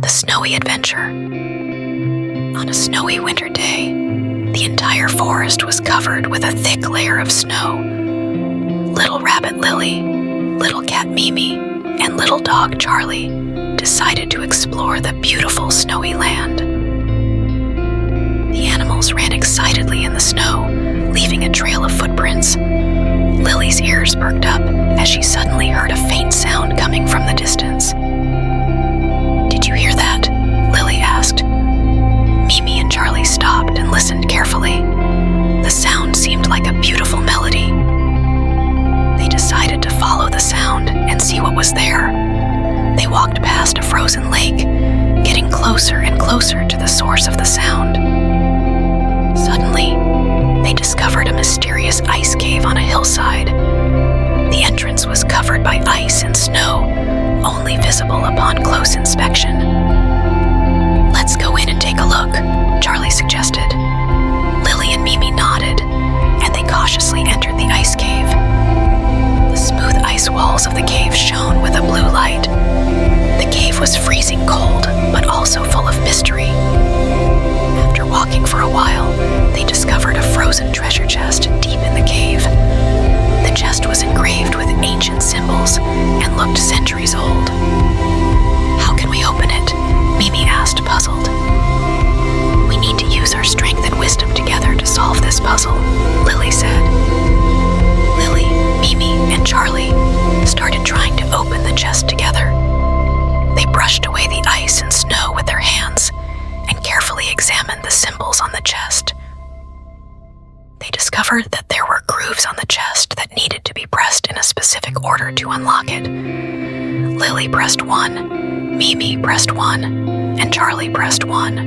The Snowy Adventure. On a snowy winter day, the entire forest was covered with a thick layer of snow. Little rabbit Lily, little cat Mimi, and little dog Charlie decided to explore the beautiful snowy land. The animals ran excitedly in the snow, leaving a trail of footprints. Lily's ears perked up as she suddenly heard a faint sound coming from the distance. "Did you hear that?" Lily asked. Mimi and Charlie stopped and listened carefully. The sound seemed like a beautiful melody. They decided to follow the sound and see what was there. They walked past a frozen lake, getting closer and closer to the source of the sound. Suddenly, they discovered a mysterious ice cave on a hillside. The entrance was covered by ice and snow, only visible upon close inspection. "Let's go in and take a look," Charlie suggested. Lily and Mimi nodded, and they cautiously entered the ice cave. The smooth ice walls of the cave shone with a blue light. The cave was freezing cold, but also full of mystery. After walking for a while, they discovered a frozen treasure chest deep in the cave. The chest was engraved with ancient symbols and looked centuries old. "How can we open it?" Mimi asked, puzzled. "We need to use our strength and wisdom together to solve this puzzle," Lily said. Lily, Mimi, and Charlie started trying to open the chest together. They brushed away the ice and snow with their hands and carefully examined the symbols on the chest. They discovered that there were grooves on the chest that needed to be pressed in a specific order to unlock it. Lily pressed 1, Mimi pressed 1, and Charlie pressed 1.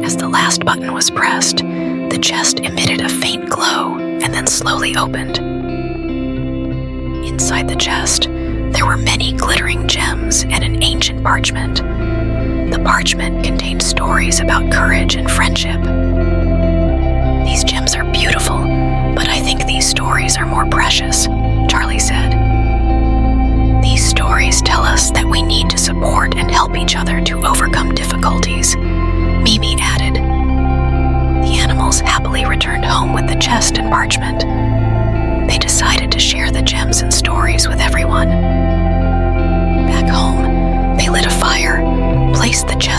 As the last button was pressed, the chest emitted a faint glow and then slowly opened. Inside the chest, there were many glittering gems and an ancient parchment. The parchment contained stories about courage and friendship. "These gems are beautiful, but I think these stories are more precious," Charlie said. "These stories tell us that we need to support and help each other to overcome difficulties," Mimi added. The animals happily returned home with the chest and parchment. They decided to share the gems and stories with everyone. Back home, they lit a fire, placed the chest